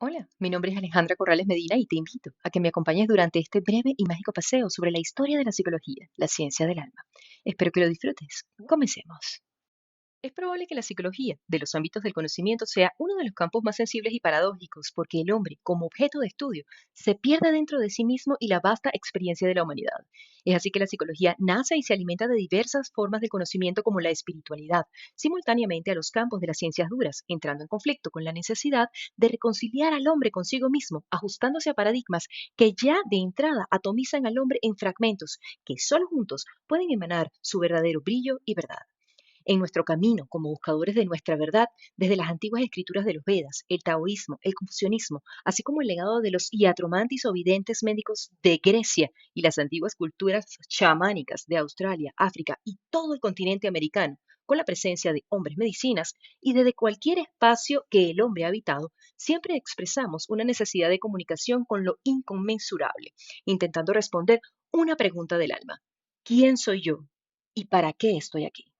Hola, mi nombre es Alejandra Corrales Medina y te invito a que me acompañes durante este breve y mágico paseo sobre la historia de la psicología, la ciencia del alma. Espero que lo disfrutes. Comencemos. Es probable que la psicología de los ámbitos del conocimiento sea uno de los campos más sensibles y paradójicos, porque el hombre, como objeto de estudio, se pierde dentro de sí mismo y la vasta experiencia de la humanidad. Es así que la psicología nace y se alimenta de diversas formas de conocimiento como la espiritualidad, simultáneamente a los campos de las ciencias duras, entrando en conflicto con la necesidad de reconciliar al hombre consigo mismo, ajustándose a paradigmas que ya de entrada atomizan al hombre en fragmentos que solo juntos pueden emanar su verdadero brillo y verdad. En nuestro camino como buscadores de nuestra verdad, desde las antiguas escrituras de los Vedas, el taoísmo, el confucianismo, así como el legado de los iatromantis o videntes médicos de Grecia y las antiguas culturas chamánicas de Australia, África y todo el continente americano, con la presencia de hombres medicinas y desde cualquier espacio que el hombre ha habitado, siempre expresamos una necesidad de comunicación con lo inconmensurable, intentando responder una pregunta del alma. ¿Quién soy yo? ¿Y para qué estoy aquí?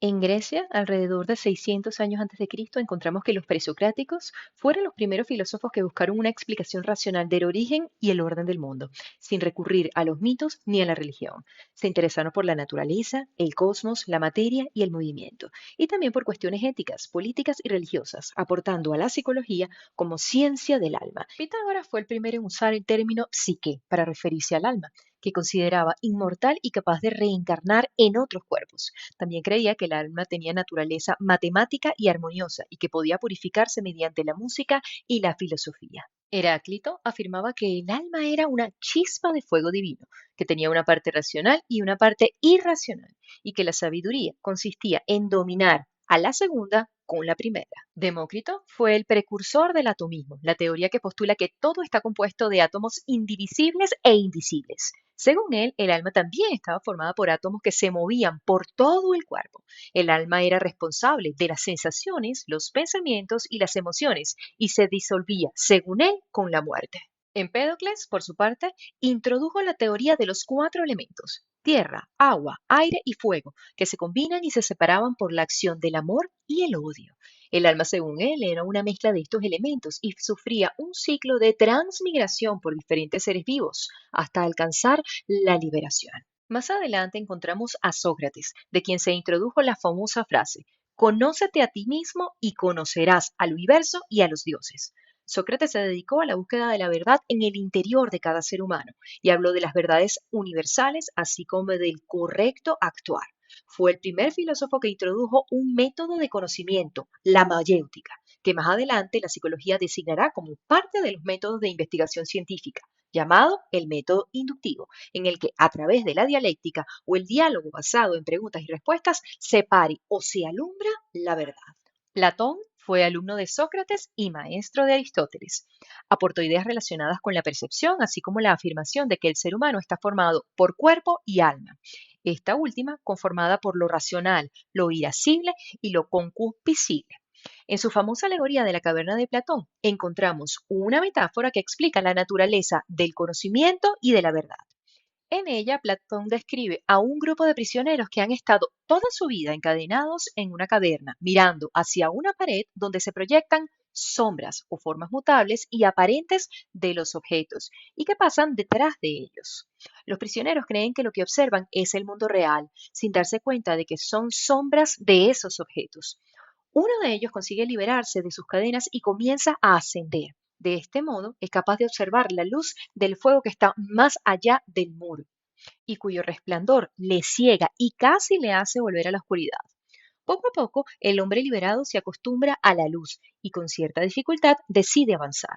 En Grecia, alrededor de 600 años antes de Cristo, encontramos que los presocráticos fueron los primeros filósofos que buscaron una explicación racional del origen y el orden del mundo, sin recurrir a los mitos ni a la religión. Se interesaron por la naturaleza, el cosmos, la materia y el movimiento, y también por cuestiones éticas, políticas y religiosas, aportando a la psicología como ciencia del alma. Pitágoras fue el primero en usar el término psique para referirse al alma, que consideraba inmortal y capaz de reencarnar en otros cuerpos. También creía que el alma tenía naturaleza matemática y armoniosa y que podía purificarse mediante la música y la filosofía. Heráclito afirmaba que el alma era una chispa de fuego divino, que tenía una parte racional y una parte irracional, y que la sabiduría consistía en dominar a la segunda con la primera. Demócrito fue el precursor del atomismo, la teoría que postula que todo está compuesto de átomos indivisibles e invisibles. Según él, el alma también estaba formada por átomos que se movían por todo el cuerpo. El alma era responsable de las sensaciones, los pensamientos y las emociones y se disolvía, según él, con la muerte. Empédocles, por su parte, introdujo la teoría de los cuatro elementos, tierra, agua, aire y fuego, que se combinan y se separaban por la acción del amor y el odio. El alma, según él, era una mezcla de estos elementos y sufría un ciclo de transmigración por diferentes seres vivos hasta alcanzar la liberación. Más adelante encontramos a Sócrates, de quien se introdujo la famosa frase, conócete a ti mismo y conocerás al universo y a los dioses. Sócrates se dedicó a la búsqueda de la verdad en el interior de cada ser humano y habló de las verdades universales, así como del correcto actuar. Fue el primer filósofo que introdujo un método de conocimiento, la mayéutica, que más adelante la psicología designará como parte de los métodos de investigación científica, llamado el método inductivo, en el que a través de la dialéctica o el diálogo basado en preguntas y respuestas se pare o se alumbra la verdad. Platón fue alumno de Sócrates y maestro de Aristóteles. Aportó ideas relacionadas con la percepción, así como la afirmación de que el ser humano está formado por cuerpo y alma. Esta última conformada por lo racional, lo irascible y lo concupiscible. En su famosa alegoría de la caverna de Platón encontramos una metáfora que explica la naturaleza del conocimiento y de la verdad. En ella, Platón describe a un grupo de prisioneros que han estado toda su vida encadenados en una caverna, mirando hacia una pared donde se proyectan sombras o formas mutables y aparentes de los objetos y que pasan detrás de ellos. Los prisioneros creen que lo que observan es el mundo real, sin darse cuenta de que son sombras de esos objetos. Uno de ellos consigue liberarse de sus cadenas y comienza a ascender. De este modo, es capaz de observar la luz del fuego que está más allá del muro y cuyo resplandor le ciega y casi le hace volver a la oscuridad. Poco a poco, el hombre liberado se acostumbra a la luz y con cierta dificultad decide avanzar.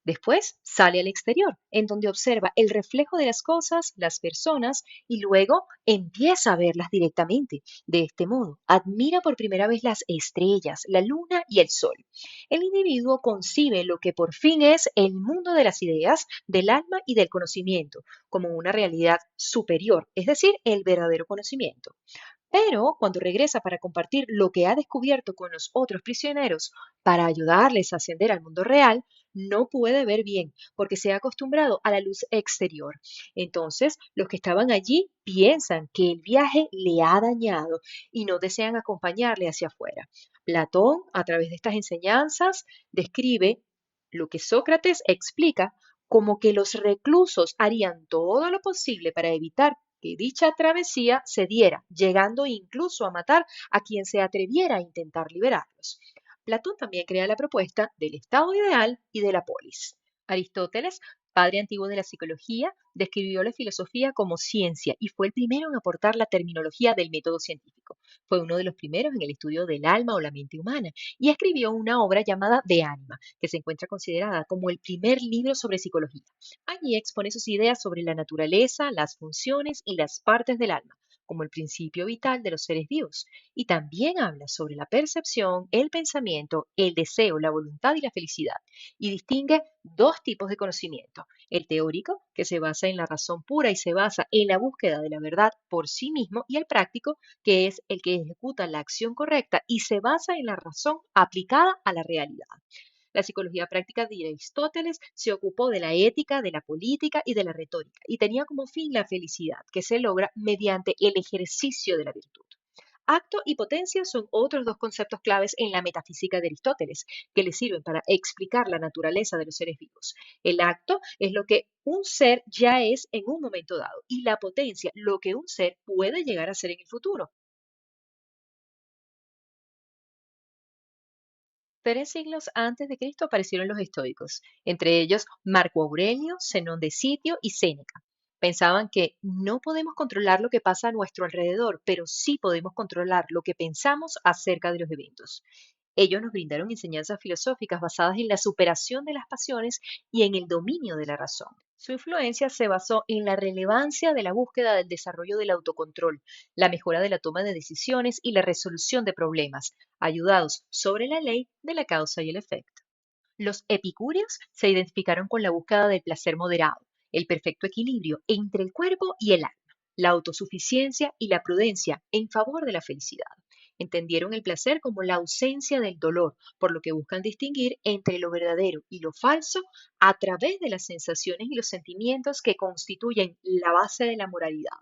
Después sale al exterior, en donde observa el reflejo de las cosas, las personas, y luego empieza a verlas directamente. De este modo, admira por primera vez las estrellas, la luna y el sol. El individuo concibe lo que por fin es el mundo de las ideas, del alma y del conocimiento, como una realidad superior, es decir, el verdadero conocimiento. Pero cuando regresa para compartir lo que ha descubierto con los otros prisioneros para ayudarles a ascender al mundo real, no puede ver bien porque se ha acostumbrado a la luz exterior. Entonces, los que estaban allí piensan que el viaje le ha dañado y no desean acompañarle hacia afuera. Platón, a través de estas enseñanzas, describe lo que Sócrates explica como que los reclusos harían todo lo posible para evitar que dicha travesía se diera, llegando incluso a matar a quien se atreviera a intentar liberarlos. Platón también crea la propuesta del estado ideal y de la polis. Aristóteles, padre antiguo de la psicología, describió la filosofía como ciencia y fue el primero en aportar la terminología del método científico. Fue uno de los primeros en el estudio del alma o la mente humana y escribió una obra llamada De Anima, que se encuentra considerada como el primer libro sobre psicología. Allí expone sus ideas sobre la naturaleza, las funciones y las partes del alma, como el principio vital de los seres vivos. Y también habla sobre la percepción, el pensamiento, el deseo, la voluntad y la felicidad. Y distingue dos tipos de conocimiento. El teórico, que se basa en la razón pura y se basa en la búsqueda de la verdad por sí mismo, y el práctico, que es el que ejecuta la acción correcta y se basa en la razón aplicada a la realidad. La psicología práctica de Aristóteles se ocupó de la ética, de la política y de la retórica, y tenía como fin la felicidad, que se logra mediante el ejercicio de la virtud. Acto y potencia son otros dos conceptos claves en la metafísica de Aristóteles, que le sirven para explicar la naturaleza de los seres vivos. El acto es lo que un ser ya es en un momento dado, y la potencia, lo que un ser puede llegar a ser en el futuro. 3 siglos antes de Cristo aparecieron los estoicos, entre ellos Marco Aurelio, Zenón de Sitio y Séneca. Pensaban que no podemos controlar lo que pasa a nuestro alrededor, pero sí podemos controlar lo que pensamos acerca de los eventos. Ellos nos brindaron enseñanzas filosóficas basadas en la superación de las pasiones y en el dominio de la razón. Su influencia se basó en la relevancia de la búsqueda del desarrollo del autocontrol, la mejora de la toma de decisiones y la resolución de problemas, ayudados sobre la ley de la causa y el efecto. Los epicúreos se identificaron con la búsqueda del placer moderado, el perfecto equilibrio entre el cuerpo y el alma, la autosuficiencia y la prudencia en favor de la felicidad. Entendieron el placer como la ausencia del dolor, por lo que buscan distinguir entre lo verdadero y lo falso a través de las sensaciones y los sentimientos que constituyen la base de la moralidad.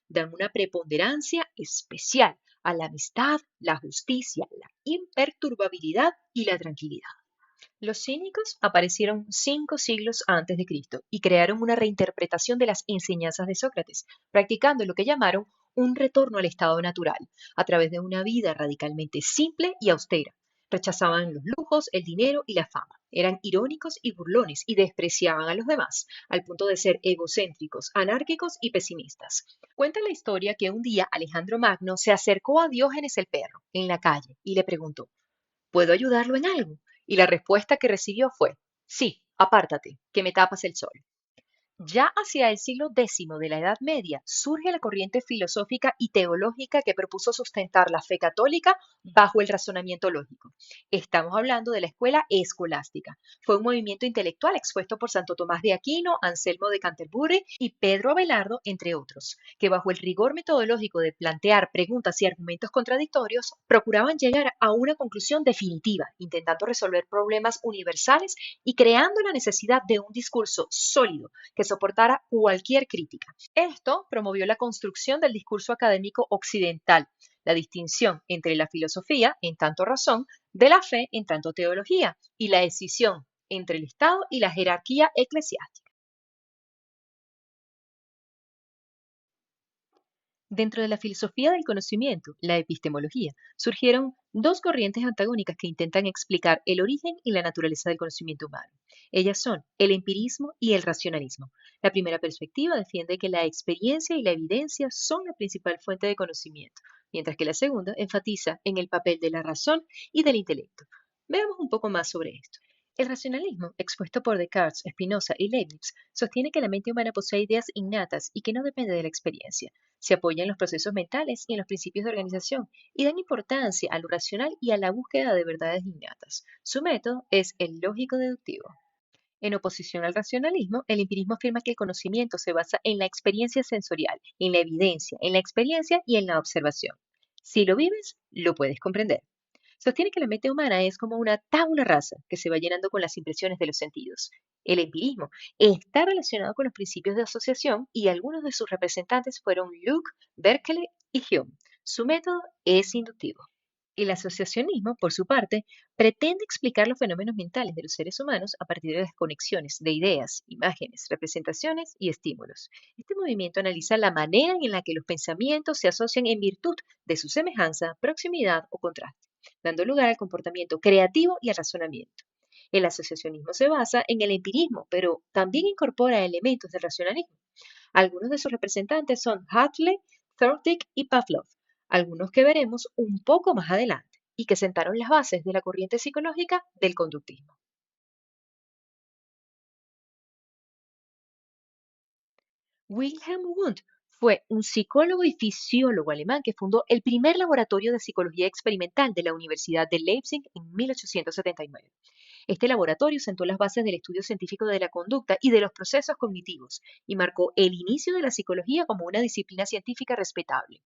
Dan una preponderancia especial a la amistad, la justicia, la imperturbabilidad y la tranquilidad. Los cínicos aparecieron 5 siglos antes de Cristo y crearon una reinterpretación de las enseñanzas de Sócrates, practicando lo que llamaron un retorno al estado natural, a través de una vida radicalmente simple y austera. Rechazaban los lujos, el dinero y la fama. Eran irónicos y burlones y despreciaban a los demás, al punto de ser egocéntricos, anárquicos y pesimistas. Cuenta la historia que un día Alejandro Magno se acercó a Diógenes el perro en la calle y le preguntó: ¿puedo ayudarlo en algo? Y la respuesta que recibió fue: sí, apártate, que me tapas el sol. Ya hacia el siglo X de la Edad Media surge la corriente filosófica y teológica que propuso sustentar la fe católica bajo el razonamiento lógico. Estamos hablando de la escuela escolástica. Fue un movimiento intelectual expuesto por Santo Tomás de Aquino, Anselmo de Canterbury y Pedro Abelardo, entre otros, que bajo el rigor metodológico de plantear preguntas y argumentos contradictorios, procuraban llegar a una conclusión definitiva, intentando resolver problemas universales y creando la necesidad de un discurso sólido que soportara cualquier crítica. Esto promovió la construcción del discurso académico occidental, la distinción entre la filosofía, en tanto razón, de la fe, en tanto teología, y la escisión entre el Estado y la jerarquía eclesiástica. Dentro de la filosofía del conocimiento, la epistemología, surgieron dos corrientes antagónicas que intentan explicar el origen y la naturaleza del conocimiento humano. Ellas son el empirismo y el racionalismo. La primera perspectiva defiende que la experiencia y la evidencia son la principal fuente de conocimiento, mientras que la segunda enfatiza en el papel de la razón y del intelecto. Veamos un poco más sobre esto. El racionalismo, expuesto por Descartes, Spinoza y Leibniz, sostiene que la mente humana posee ideas innatas y que no depende de la experiencia. Se apoya en los procesos mentales y en los principios de organización y dan importancia a lo racional y a la búsqueda de verdades innatas. Su método es el lógico deductivo. En oposición al racionalismo, el empirismo afirma que el conocimiento se basa en la experiencia sensorial, en la evidencia, en la experiencia y en la observación. Si lo vives, lo puedes comprender. Sostiene que la mente humana es como una tabula rasa que se va llenando con las impresiones de los sentidos. El empirismo está relacionado con los principios de asociación y algunos de sus representantes fueron Luke, Berkeley y Hume. Su método es inductivo. El asociacionismo, por su parte, pretende explicar los fenómenos mentales de los seres humanos a partir de las conexiones de ideas, imágenes, representaciones y estímulos. Este movimiento analiza la manera en la que los pensamientos se asocian en virtud de su semejanza, proximidad o contraste, dando lugar al comportamiento creativo y al razonamiento. El asociacionismo se basa en el empirismo, pero también incorpora elementos del racionalismo. Algunos de sus representantes son Hartley, Thorndike y Pavlov, algunos que veremos un poco más adelante, y que sentaron las bases de la corriente psicológica del conductismo. Wilhelm Wundt fue un psicólogo y fisiólogo alemán que fundó el primer laboratorio de psicología experimental de la Universidad de Leipzig en 1879. Este laboratorio sentó las bases del estudio científico de la conducta y de los procesos cognitivos y marcó el inicio de la psicología como una disciplina científica respetable.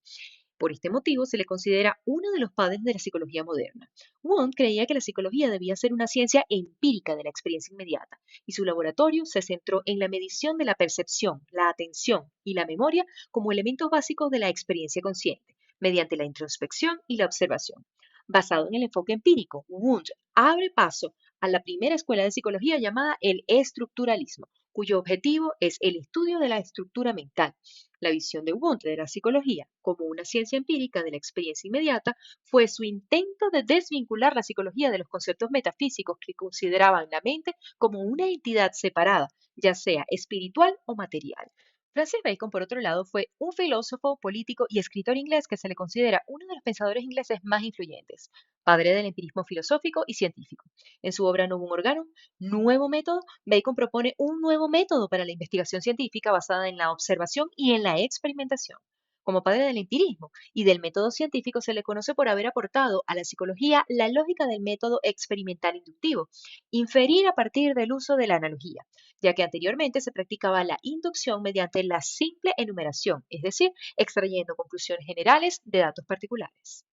Por este motivo se le considera uno de los padres de la psicología moderna. Wundt creía que la psicología debía ser una ciencia empírica de la experiencia inmediata, y su laboratorio se centró en la medición de la percepción, la atención y la memoria como elementos básicos de la experiencia consciente, mediante la introspección y la observación. Basado en el enfoque empírico, Wundt abre paso a la primera escuela de psicología llamada el estructuralismo, cuyo objetivo es el estudio de la estructura mental. La visión de Wundt de la psicología como una ciencia empírica de la experiencia inmediata fue su intento de desvincular la psicología de los conceptos metafísicos que consideraban la mente como una entidad separada, ya sea espiritual o material. Francis Bacon, por otro lado, fue un filósofo, político y escritor inglés que se le considera uno de los pensadores ingleses más influyentes, padre del empirismo filosófico y científico. En su obra Novum Organum, Nuevo Método, Bacon propone un nuevo método para la investigación científica basada en la observación y en la experimentación. Como padre del empirismo y del método científico, se le conoce por haber aportado a la psicología la lógica del método experimental inductivo, inferir a partir del uso de la analogía, ya que anteriormente se practicaba la inducción mediante la simple enumeración, es decir, extrayendo conclusiones generales de datos particulares.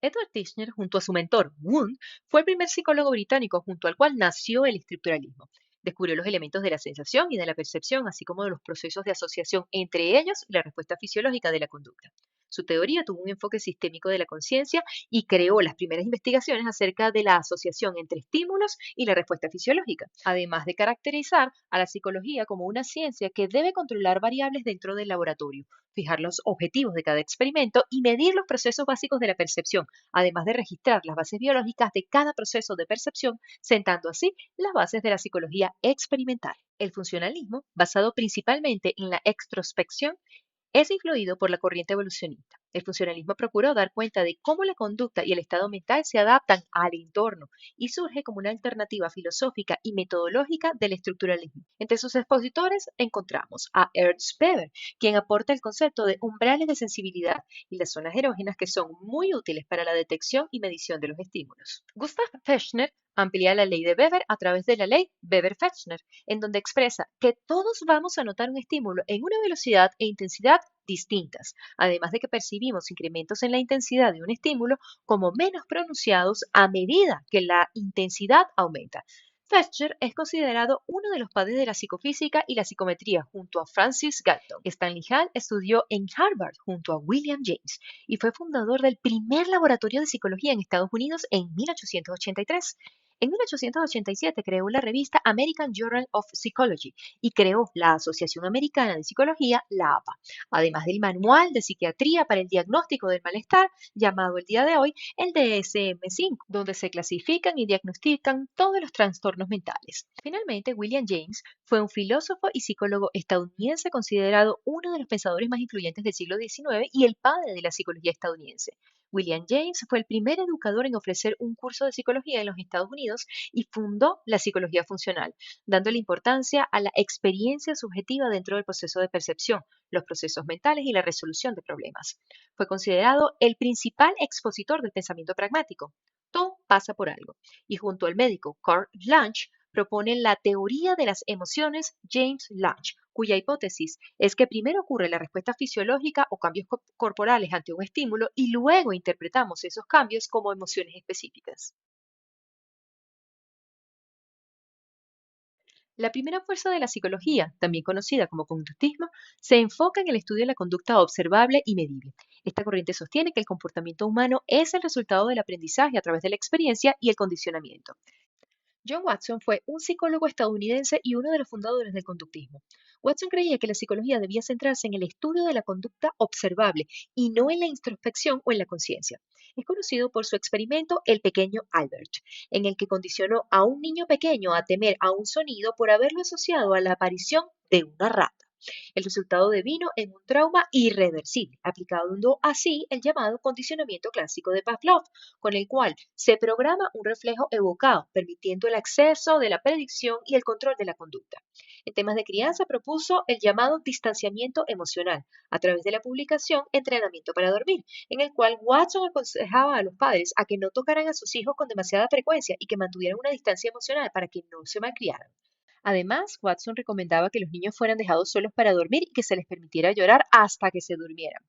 Edward Tishner, junto a su mentor Wundt, fue el primer psicólogo británico junto al cual nació el estructuralismo. Descubrió los elementos de la sensación y de la percepción, así como de los procesos de asociación entre ellos y la respuesta fisiológica de la conducta. Su teoría tuvo un enfoque sistémico de la conciencia y creó las primeras investigaciones acerca de la asociación entre estímulos y la respuesta fisiológica, además de caracterizar a la psicología como una ciencia que debe controlar variables dentro del laboratorio, fijar los objetivos de cada experimento y medir los procesos básicos de la percepción, además de registrar las bases biológicas de cada proceso de percepción, sentando así las bases de la psicología experimental. El funcionalismo, basado principalmente en la extrospección, es influido por la corriente evolucionista. El funcionalismo procuró dar cuenta de cómo la conducta y el estado mental se adaptan al entorno y surge como una alternativa filosófica y metodológica del estructuralismo. Entre sus expositores encontramos a Ernst Weber, quien aporta el concepto de umbrales de sensibilidad y las zonas erógenas que son muy útiles para la detección y medición de los estímulos. Gustav Fechner amplía la ley de Weber a través de la ley Weber-Fechner, en donde expresa que todos vamos a notar un estímulo en una velocidad e intensidad distintas, además de que percibimos incrementos en la intensidad de un estímulo como menos pronunciados a medida que la intensidad aumenta. Thatcher es considerado uno de los padres de la psicofísica y la psicometría junto a Francis Galton. Stanley Hall estudió en Harvard junto a William James y fue fundador del primer laboratorio de psicología en Estados Unidos en 1883. En 1887 creó la revista American Journal of Psychology y creó la Asociación Americana de Psicología, la APA, además del Manual de Psiquiatría para el Diagnóstico del Malestar, llamado el día de hoy el DSM-5, donde se clasifican y diagnostican todos los trastornos mentales. Finalmente, William James fue un filósofo y psicólogo estadounidense considerado uno de los pensadores más influyentes del siglo XIX y el padre de la psicología estadounidense. William James fue el primer educador en ofrecer un curso de psicología en los Estados Unidos y fundó la psicología funcional, dándole importancia a la experiencia subjetiva dentro del proceso de percepción, los procesos mentales y la resolución de problemas. Fue considerado el principal expositor del pensamiento pragmático. Todo pasa por algo. Y junto al médico Karl Lange, propone la teoría de las emociones James Lange, cuya hipótesis es que primero ocurre la respuesta fisiológica o cambios corporales ante un estímulo y luego interpretamos esos cambios como emociones específicas. La primera fuerza de la psicología, también conocida como conductismo, se enfoca en el estudio de la conducta observable y medible. Esta corriente sostiene que el comportamiento humano es el resultado del aprendizaje a través de la experiencia y el condicionamiento. John Watson fue un psicólogo estadounidense y uno de los fundadores del conductismo. Watson creía que la psicología debía centrarse en el estudio de la conducta observable y no en la introspección o en la conciencia. Es conocido por su experimento El pequeño Albert, en el que condicionó a un niño pequeño a temer a un sonido por haberlo asociado a la aparición de una rata. El resultado devino en un trauma irreversible, aplicando así el llamado condicionamiento clásico de Pavlov, con el cual se programa un reflejo evocado, permitiendo el acceso de la predicción y el control de la conducta. En temas de crianza propuso el llamado distanciamiento emocional, a través de la publicación Entrenamiento para dormir, en el cual Watson aconsejaba a los padres a que no tocaran a sus hijos con demasiada frecuencia y que mantuvieran una distancia emocional para que no se malcriaran. Además, Watson recomendaba que los niños fueran dejados solos para dormir y que se les permitiera llorar hasta que se durmieran.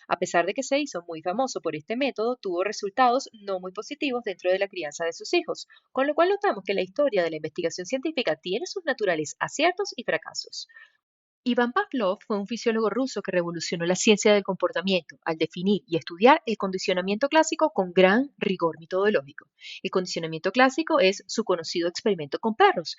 A pesar de que se hizo muy famoso por este método, tuvo resultados no muy positivos dentro de la crianza de sus hijos, con lo cual notamos que la historia de la investigación científica tiene sus naturales aciertos y fracasos. Iván Pavlov fue un fisiólogo ruso que revolucionó la ciencia del comportamiento al definir y estudiar el condicionamiento clásico con gran rigor metodológico. El condicionamiento clásico es su conocido experimento con perros,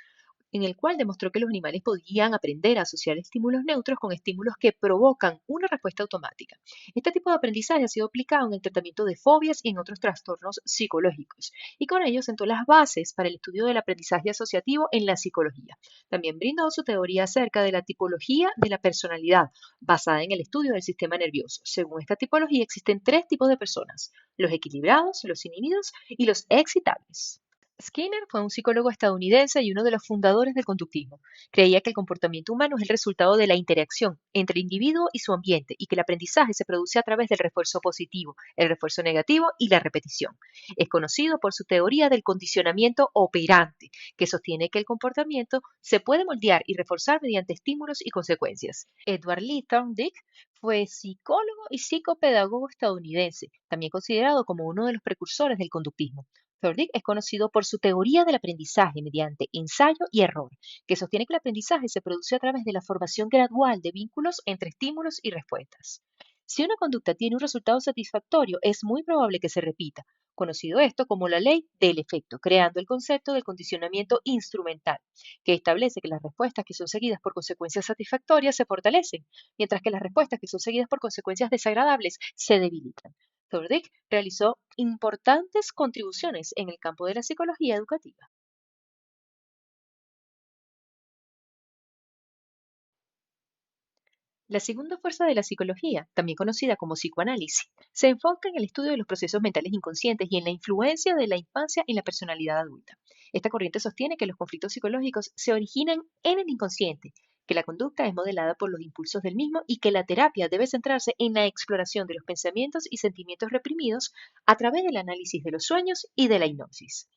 en el cual demostró que los animales podían aprender a asociar estímulos neutros con estímulos que provocan una respuesta automática. Este tipo de aprendizaje ha sido aplicado en el tratamiento de fobias y en otros trastornos psicológicos, y con ello sentó las bases para el estudio del aprendizaje asociativo en la psicología. También brindó su teoría acerca de la tipología de la personalidad, basada en el estudio del sistema nervioso. Según esta tipología existen tres tipos de personas: los equilibrados, los inhibidos y los excitables. Skinner fue un psicólogo estadounidense y uno de los fundadores del conductismo. Creía que el comportamiento humano es el resultado de la interacción entre el individuo y su ambiente y que el aprendizaje se produce a través del refuerzo positivo, el refuerzo negativo y la repetición. Es conocido por su teoría del condicionamiento operante, que sostiene que el comportamiento se puede moldear y reforzar mediante estímulos y consecuencias. Edward Lee Thorndike fue psicólogo y psicopedagogo estadounidense, también considerado como uno de los precursores del conductismo. Thorndike es conocido por su teoría del aprendizaje mediante ensayo y error, que sostiene que el aprendizaje se produce a través de la formación gradual de vínculos entre estímulos y respuestas. Si una conducta tiene un resultado satisfactorio, es muy probable que se repita, conocido esto como la ley del efecto, creando el concepto del condicionamiento instrumental, que establece que las respuestas que son seguidas por consecuencias satisfactorias se fortalecen, mientras que las respuestas que son seguidas por consecuencias desagradables se debilitan. Thorndike realizó importantes contribuciones en el campo de la psicología educativa. La segunda fuerza de la psicología, también conocida como psicoanálisis, se enfoca en el estudio de los procesos mentales inconscientes y en la influencia de la infancia en la personalidad adulta. Esta corriente sostiene que los conflictos psicológicos se originan en el inconsciente, que la conducta es modelada por los impulsos del mismo y que la terapia debe centrarse en la exploración de los pensamientos y sentimientos reprimidos a través del análisis de los sueños y de la hipnosis.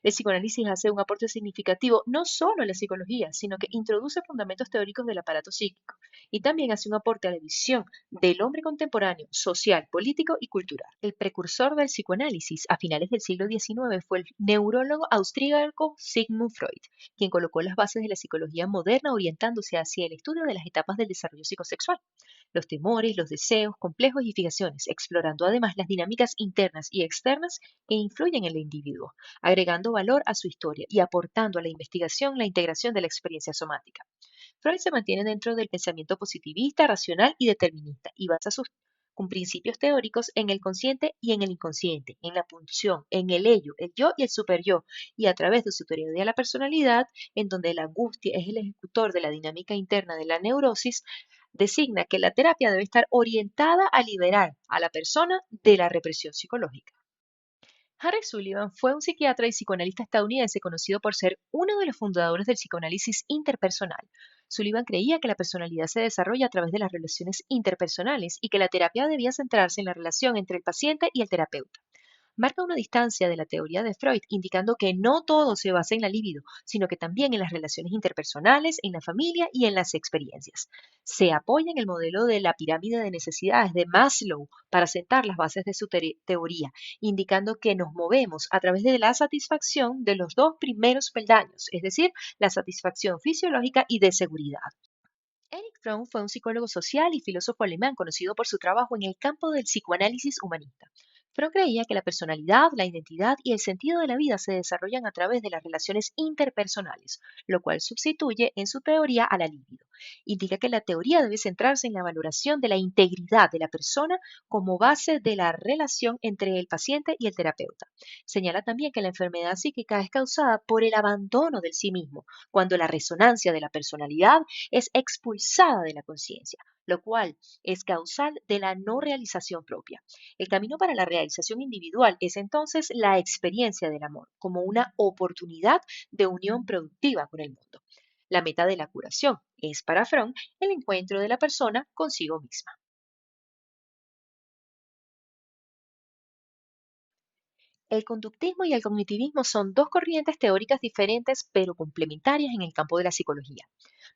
El psicoanálisis hace un aporte significativo no solo a la psicología, sino que introduce fundamentos teóricos del aparato psíquico y también hace un aporte a la visión del hombre contemporáneo, social, político y cultural. El precursor del psicoanálisis a finales del siglo XIX fue el neurólogo austríaco Sigmund Freud, quien colocó las bases de la psicología moderna orientándose hacia el estudio de las etapas del desarrollo psicosexual, los temores, los deseos, complejos y fijaciones, explorando además las dinámicas internas y externas que influyen en el individuo, agregando valor a su historia y aportando a la investigación la integración de la experiencia somática. Freud se mantiene dentro del pensamiento positivista, racional y determinista y basa sus con principios teóricos en el consciente y en el inconsciente, en la pulsión, en el ello, el yo y el superyo, y a través de su teoría de la personalidad, en donde la angustia es el ejecutor de la dinámica interna de la neurosis, designa que la terapia debe estar orientada a liberar a la persona de la represión psicológica. Harry Sullivan fue un psiquiatra y psicoanalista estadounidense conocido por ser uno de los fundadores del psicoanálisis interpersonal. Sullivan creía que la personalidad se desarrolla a través de las relaciones interpersonales y que la terapia debía centrarse en la relación entre el paciente y el terapeuta. marca una distancia de la teoría de Freud, indicando que no todo se basa en la libido, sino que también en las relaciones interpersonales, en la familia y en las experiencias. Se apoya en el modelo de la pirámide de necesidades de Maslow para sentar las bases de su teoría, indicando que nos movemos a través de la satisfacción de los dos primeros peldaños, es decir, la satisfacción fisiológica y de seguridad. Eric Fromm fue un psicólogo social y filósofo alemán conocido por su trabajo en el campo del psicoanálisis humanista. Fromm creía que la personalidad, la identidad y el sentido de la vida se desarrollan a través de las relaciones interpersonales, lo cual sustituye en su teoría a la libido. Indica que la teoría debe centrarse en la valoración de la integridad de la persona como base de la relación entre el paciente y el terapeuta. Señala también que la enfermedad psíquica es causada por el abandono del sí mismo, cuando la resonancia de la personalidad es expulsada de la conciencia, lo cual es causal de la no realización propia. El camino para la realización individual es entonces la experiencia del amor, como una oportunidad de unión productiva con el mundo. La meta de la curación es para Fromm el encuentro de la persona consigo misma. El conductismo y el cognitivismo son dos corrientes teóricas diferentes pero complementarias en el campo de la psicología.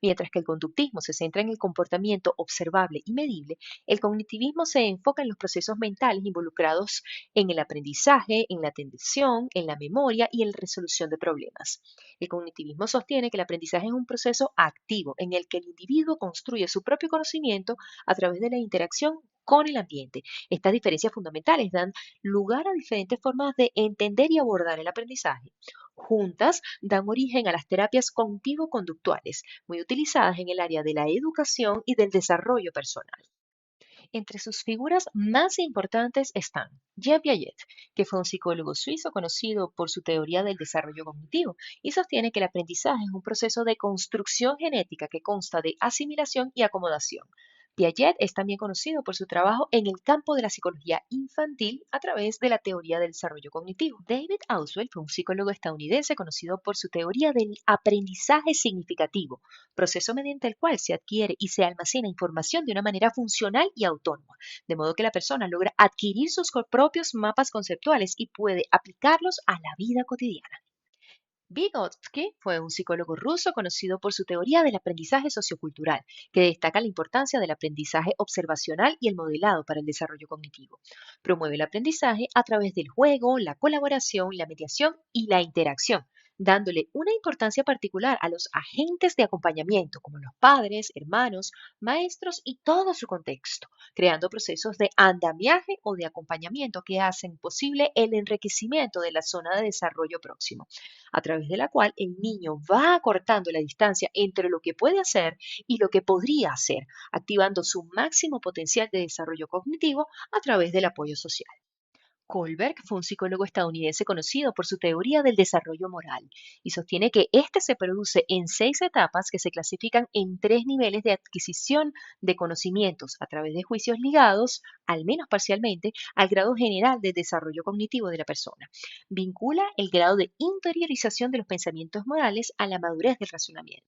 Mientras que el conductismo se centra en el comportamiento observable y medible, el cognitivismo se enfoca en los procesos mentales involucrados en el aprendizaje, en la atención, en la memoria y en la resolución de problemas. El cognitivismo sostiene que el aprendizaje es un proceso activo en el que el individuo construye su propio conocimiento a través de la interacción con el ambiente. Estas diferencias fundamentales dan lugar a diferentes formas de entender y abordar el aprendizaje. Juntas dan origen a las terapias cognitivo-conductuales, muy utilizadas en el área de la educación y del desarrollo personal. Entre sus figuras más importantes están Jean Piaget, que fue un psicólogo suizo conocido por su teoría del desarrollo cognitivo y sostiene que el aprendizaje es un proceso de construcción genética que consta de asimilación y acomodación. Piaget es también conocido por su trabajo en el campo de la psicología infantil a través de la teoría del desarrollo cognitivo. David Auswell fue un psicólogo estadounidense conocido por su teoría del aprendizaje significativo, proceso mediante el cual se adquiere y se almacena información de una manera funcional y autónoma, de modo que la persona logra adquirir sus propios mapas conceptuales y puede aplicarlos a la vida cotidiana. Vygotsky fue un psicólogo ruso conocido por su teoría del aprendizaje sociocultural, que destaca la importancia del aprendizaje observacional y el modelado para el desarrollo cognitivo. Promueve el aprendizaje a través del juego, la colaboración, la mediación y la interacción, dándole una importancia particular a los agentes de acompañamiento, como los padres, hermanos, maestros y todo su contexto, creando procesos de andamiaje o de acompañamiento que hacen posible el enriquecimiento de la zona de desarrollo próximo, a través de la cual el niño va acortando la distancia entre lo que puede hacer y lo que podría hacer, activando su máximo potencial de desarrollo cognitivo a través del apoyo social. Kohlberg fue un psicólogo estadounidense conocido por su teoría del desarrollo moral y sostiene que este se produce en 6 etapas que se clasifican en 3 niveles de adquisición de conocimientos a través de juicios ligados, al menos parcialmente, al grado general de desarrollo cognitivo de la persona. Vincula el grado de interiorización de los pensamientos morales a la madurez del razonamiento.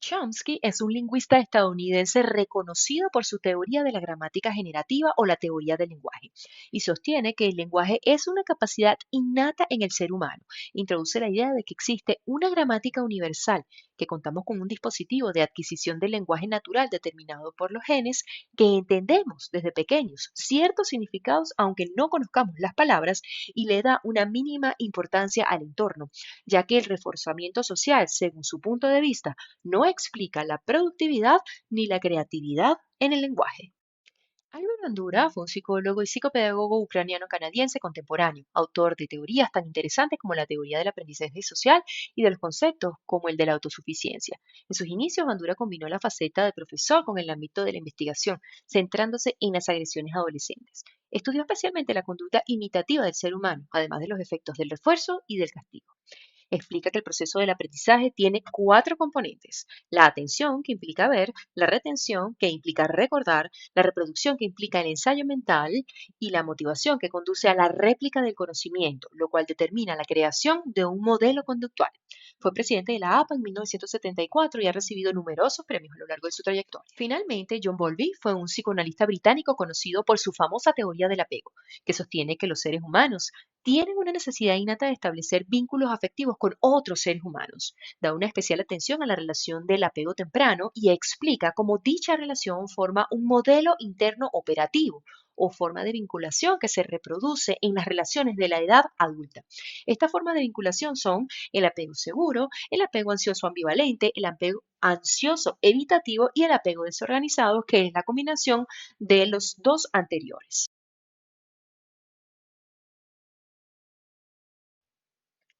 Chomsky es un lingüista estadounidense reconocido por su teoría de la gramática generativa o la teoría del lenguaje, y sostiene que el lenguaje es una capacidad innata en el ser humano. Introduce la idea de que existe una gramática universal, que contamos con un dispositivo de adquisición del lenguaje natural determinado por los genes, que entendemos desde pequeños ciertos significados aunque no conozcamos las palabras, y le da una mínima importancia al entorno, ya que el reforzamiento social, según su punto de vista, no explica la productividad ni la creatividad en el lenguaje. Albert Bandura fue un psicólogo y psicopedagogo ucraniano-canadiense contemporáneo, autor de teorías tan interesantes como la teoría del aprendizaje social y de los conceptos como el de la autosuficiencia. En sus inicios, Bandura combinó la faceta de profesor con el ámbito de la investigación, centrándose en las agresiones adolescentes. Estudió especialmente la conducta imitativa del ser humano, además de los efectos del refuerzo y del castigo. Explica que el proceso del aprendizaje tiene cuatro componentes: la atención, que implica ver; la retención, que implica recordar; la reproducción, que implica el ensayo mental; y la motivación, que conduce a la réplica del conocimiento, lo cual determina la creación de un modelo conductual. Fue presidente de la APA en 1974 y cuatro y ha recibido numerosos premios a lo largo de su trayectoria. Finalmente, John Bowlby fue un psicoanalista británico conocido por su famosa teoría del apego, que sostiene que los seres humanos tienen una necesidad innata de establecer vínculos afectivos con otros seres humanos. Da una especial atención a la relación del apego temprano y explica cómo dicha relación forma un modelo interno operativo o forma de vinculación que se reproduce en las relaciones de la edad adulta. Estas formas de vinculación son el apego seguro, el apego ansioso ambivalente, el apego ansioso evitativo y el apego desorganizado, que es la combinación de los dos anteriores.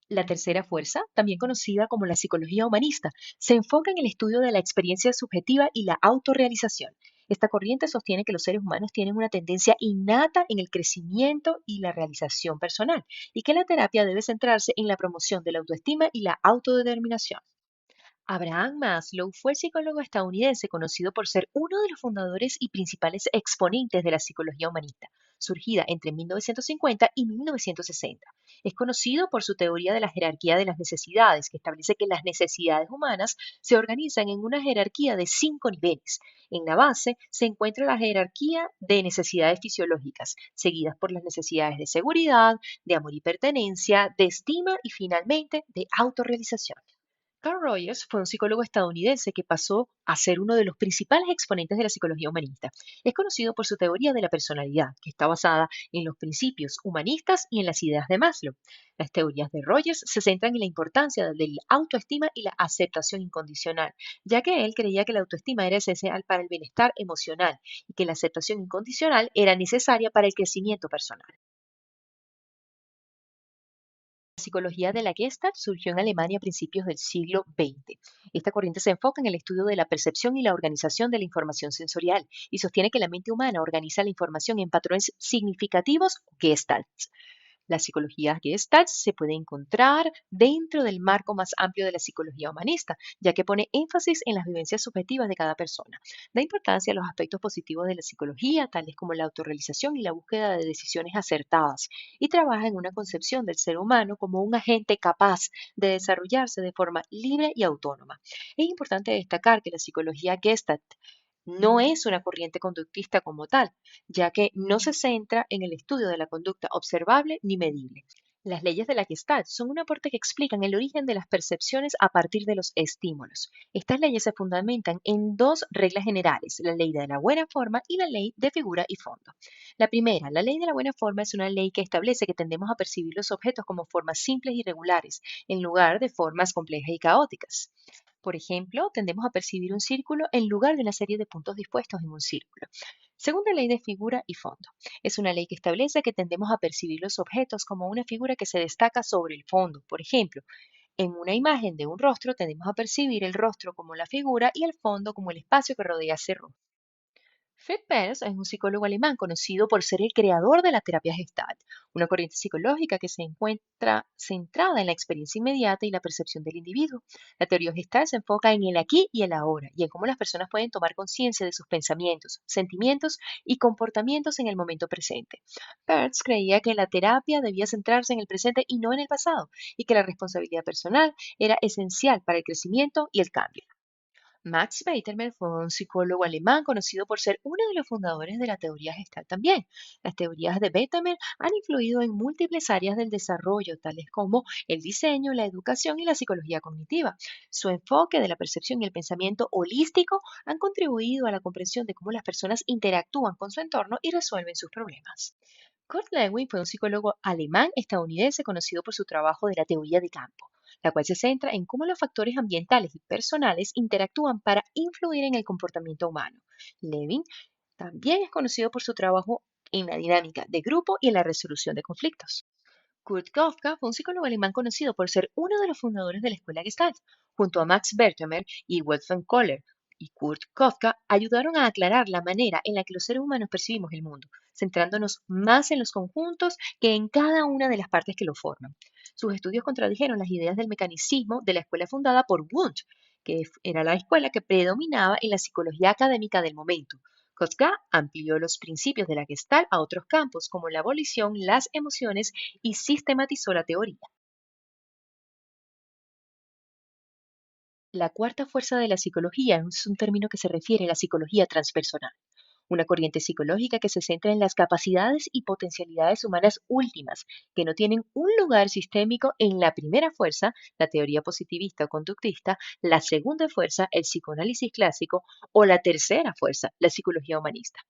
La tercera fuerza, también conocida como la psicología humanista, se enfoca en el estudio de la experiencia subjetiva y la autorrealización. Esta corriente sostiene que los seres humanos tienen una tendencia innata en el crecimiento y la realización personal, y que la terapia debe centrarse en la promoción de la autoestima y la autodeterminación. Abraham Maslow fue el psicólogo estadounidense conocido por ser uno de los fundadores y principales exponentes de la psicología humanista, surgida entre 1950 y 1960. Es conocido por su teoría de la jerarquía de las necesidades, que establece que las necesidades humanas se organizan en una jerarquía de 5 niveles. En la base se encuentra la jerarquía de necesidades fisiológicas, seguidas por las necesidades de seguridad, de amor y pertenencia, de estima y finalmente de autorrealización. Carl Rogers fue un psicólogo estadounidense que pasó a ser uno de los principales exponentes de la psicología humanista. Es conocido por su teoría de la personalidad, que está basada en los principios humanistas y en las ideas de Maslow. Las teorías de Rogers se centran en la importancia de la autoestima y la aceptación incondicional, ya que él creía que la autoestima era esencial para el bienestar emocional y que la aceptación incondicional era necesaria para el crecimiento personal. La psicología de la Gestalt surgió en Alemania a principios del siglo XX. Esta corriente se enfoca en el estudio de la percepción y la organización de la información sensorial y sostiene que la mente humana organiza la información en patrones significativos o gestalts. La psicología Gestalt se puede encontrar dentro del marco más amplio de la psicología humanista, ya que pone énfasis en las vivencias subjetivas de cada persona. Da importancia a los aspectos positivos de la psicología, tales como la autorrealización y la búsqueda de decisiones acertadas, y trabaja en una concepción del ser humano como un agente capaz de desarrollarse de forma libre y autónoma. Es importante destacar que la psicología Gestalt no es una corriente conductista como tal, ya que no se centra en el estudio de la conducta observable ni medible. Las leyes de la Gestalt son un aporte que explican el origen de las percepciones a partir de los estímulos. Estas leyes se fundamentan en dos reglas generales: la ley de la buena forma y la ley de figura y fondo. La primera, la ley de la buena forma, es una ley que establece que tendemos a percibir los objetos como formas simples y regulares, en lugar de formas complejas y caóticas. Por ejemplo, tendemos a percibir un círculo en lugar de una serie de puntos dispuestos en un círculo. Segunda ley de figura y fondo. Es una ley que establece que tendemos a percibir los objetos como una figura que se destaca sobre el fondo. Por ejemplo, en una imagen de un rostro tendemos a percibir el rostro como la figura y el fondo como el espacio que rodea ese rostro. Fritz Perls es un psicólogo alemán conocido por ser el creador de la terapia Gestalt, una corriente psicológica que se encuentra centrada en la experiencia inmediata y la percepción del individuo. La teoría Gestalt se enfoca en el aquí y el ahora y en cómo las personas pueden tomar conciencia de sus pensamientos, sentimientos y comportamientos en el momento presente. Perls creía que la terapia debía centrarse en el presente y no en el pasado, y que la responsabilidad personal era esencial para el crecimiento y el cambio. Max Beiterman fue un psicólogo alemán conocido por ser uno de los fundadores de la teoría gestal también. Las teorías de Beiterman han influido en múltiples áreas del desarrollo, tales como el diseño, la educación y la psicología cognitiva. Su enfoque de la percepción y el pensamiento holístico han contribuido a la comprensión de cómo las personas interactúan con su entorno y resuelven sus problemas. Kurt Lewin fue un psicólogo alemán-estadounidense conocido por su trabajo de la teoría de campo, la cual se centra en cómo los factores ambientales y personales interactúan para influir en el comportamiento humano. Lewin también es conocido por su trabajo en la dinámica de grupo y en la resolución de conflictos. Kurt Kafka fue un psicólogo alemán conocido por ser uno de los fundadores de la escuela Gestalt. Junto a Max Bertemer y Wolfgang Kohler y Kurt Kafka, ayudaron a aclarar la manera en la que los seres humanos percibimos el mundo, centrándonos más en los conjuntos que en cada una de las partes que lo forman. Sus estudios contradijeron las ideas del mecanicismo de la escuela fundada por Wundt, que era la escuela que predominaba en la psicología académica del momento. Kostka amplió los principios de la Gestalt a otros campos como la abolición, las emociones y sistematizó la teoría. La cuarta fuerza de la psicología es un término que se refiere a la psicología transpersonal, una corriente psicológica que se centra en las capacidades y potencialidades humanas últimas, que no tienen un lugar sistémico en la primera fuerza, la teoría positivista o conductista, la segunda fuerza, el psicoanálisis clásico, o la tercera fuerza, la psicología humanista.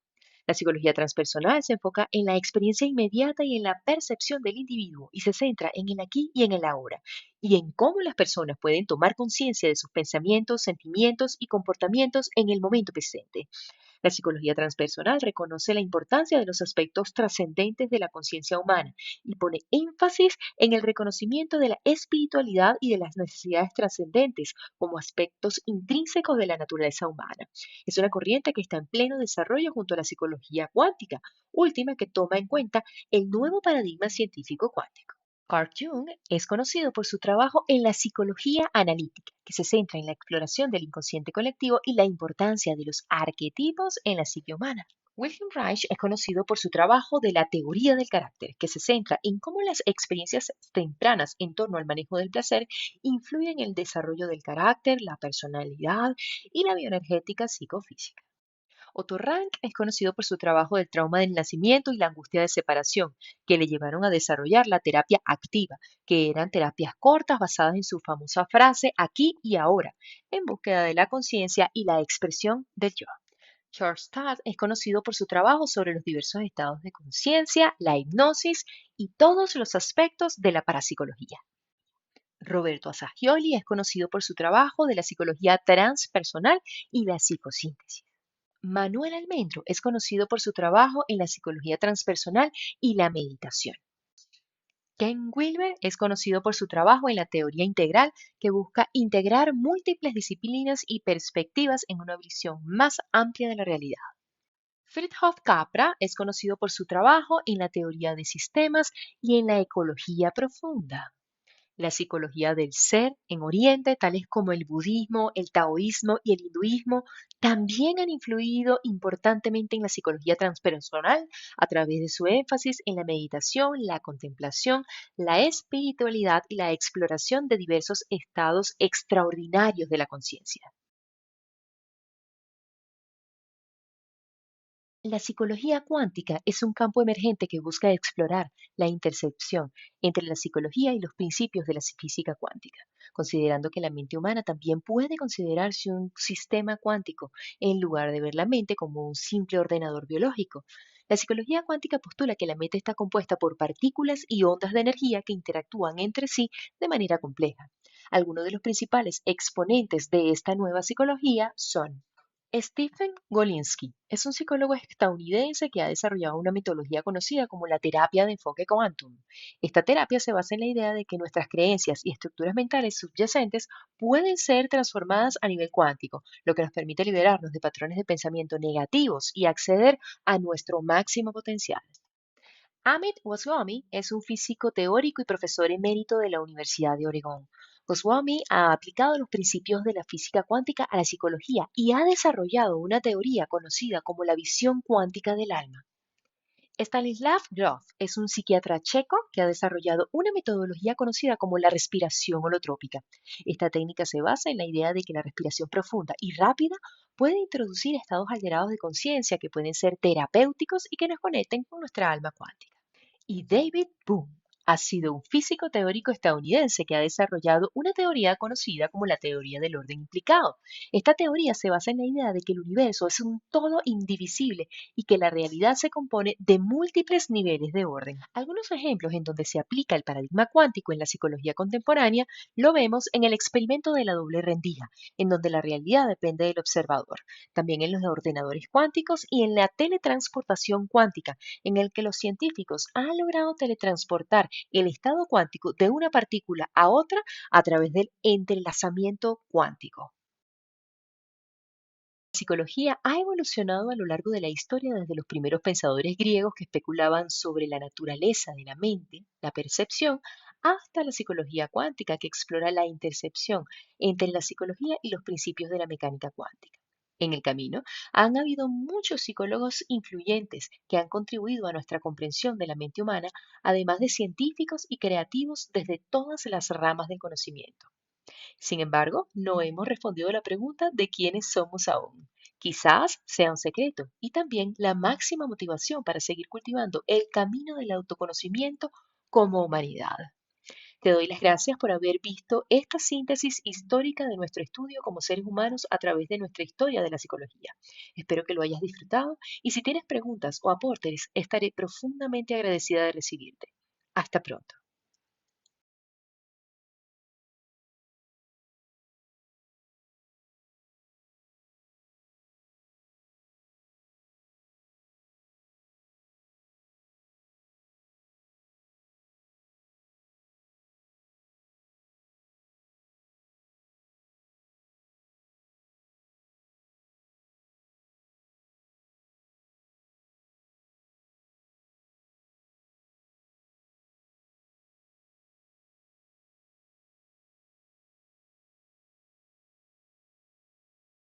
La psicología transpersonal se enfoca en la experiencia inmediata y en la percepción del individuo y se centra en el aquí y en el ahora, y en cómo las personas pueden tomar conciencia de sus pensamientos, sentimientos y comportamientos en el momento presente. La psicología transpersonal reconoce la importancia de los aspectos trascendentes de la conciencia humana y pone énfasis en el reconocimiento de la espiritualidad y de las necesidades trascendentes como aspectos intrínsecos de la naturaleza humana. Es una corriente que está en pleno desarrollo junto a la psicología cuántica, última que toma en cuenta el nuevo paradigma científico cuántico. Carl Jung es conocido por su trabajo en la psicología analítica, que se centra en la exploración del inconsciente colectivo y la importancia de los arquetipos en la psique humana. Wilhelm Reich es conocido por su trabajo de la teoría del carácter, que se centra en cómo las experiencias tempranas en torno al manejo del placer influyen en el desarrollo del carácter, la personalidad y la bioenergética psicofísica. Otto Rank es conocido por su trabajo del trauma del nacimiento y la angustia de separación, que le llevaron a desarrollar la terapia activa, que eran terapias cortas basadas en su famosa frase aquí y ahora, en búsqueda de la conciencia y la expresión del yo. Charles Studd es conocido por su trabajo sobre los diversos estados de conciencia, la hipnosis y todos los aspectos de la parapsicología. Roberto Assagioli es conocido por su trabajo de la psicología transpersonal y la psicosíntesis. Manuel Almendro es conocido por su trabajo en la psicología transpersonal y la meditación. Ken Wilber es conocido por su trabajo en la teoría integral que busca integrar múltiples disciplinas y perspectivas en una visión más amplia de la realidad. Fritjof Capra es conocido por su trabajo en la teoría de sistemas y en la ecología profunda. La psicología del ser en Oriente, tales como el budismo, el taoísmo y el hinduismo, también han influido importantemente en la psicología transpersonal a través de su énfasis en la meditación, la contemplación, la espiritualidad y la exploración de diversos estados extraordinarios de la conciencia. La psicología cuántica es un campo emergente que busca explorar la intersección entre la psicología y los principios de la física cuántica, considerando que la mente humana también puede considerarse un sistema cuántico en lugar de ver la mente como un simple ordenador biológico. La psicología cuántica postula que la mente está compuesta por partículas y ondas de energía que interactúan entre sí de manera compleja. Algunos de los principales exponentes de esta nueva psicología son Stephen Golinsky es un psicólogo estadounidense que ha desarrollado una metodología conocida como la terapia de enfoque quantum. Esta terapia se basa en la idea de que nuestras creencias y estructuras mentales subyacentes pueden ser transformadas a nivel cuántico, lo que nos permite liberarnos de patrones de pensamiento negativos y acceder a nuestro máximo potencial. Amit Goswami es un físico teórico y profesor emérito de la Universidad de Oregón. Goswami ha aplicado los principios de la física cuántica a la psicología y ha desarrollado una teoría conocida como la visión cuántica del alma. Stanislav Grof es un psiquiatra checo que ha desarrollado una metodología conocida como la respiración holotrópica. Esta técnica se basa en la idea de que la respiración profunda y rápida puede introducir estados alterados de conciencia que pueden ser terapéuticos y que nos conecten con nuestra alma cuántica. Y David Bohm ha sido un físico teórico estadounidense que ha desarrollado una teoría conocida como la teoría del orden implicado. Esta teoría se basa en la idea de que el universo es un todo indivisible y que la realidad se compone de múltiples niveles de orden. Algunos ejemplos en donde se aplica el paradigma cuántico en la psicología contemporánea lo vemos en el experimento de la doble rendija, en donde la realidad depende del observador, también en los ordenadores cuánticos y en la teletransportación cuántica, en el que los científicos han logrado teletransportar el estado cuántico de una partícula a otra a través del entrelazamiento cuántico. La psicología ha evolucionado a lo largo de la historia desde los primeros pensadores griegos que especulaban sobre la naturaleza de la mente, la percepción, hasta la psicología cuántica, que explora la intercepción entre la psicología y los principios de la mecánica cuántica. En el camino han habido muchos psicólogos influyentes que han contribuido a nuestra comprensión de la mente humana, además de científicos y creativos desde todas las ramas del conocimiento. Sin embargo, no hemos respondido a la pregunta de quiénes somos aún. Quizás sea un secreto y también la máxima motivación para seguir cultivando el camino del autoconocimiento como humanidad. Te doy las gracias por haber visto esta síntesis histórica de nuestro estudio como seres humanos a través de nuestra historia de la psicología. Espero que lo hayas disfrutado y si tienes preguntas o aportes, estaré profundamente agradecida de recibirte. Hasta pronto.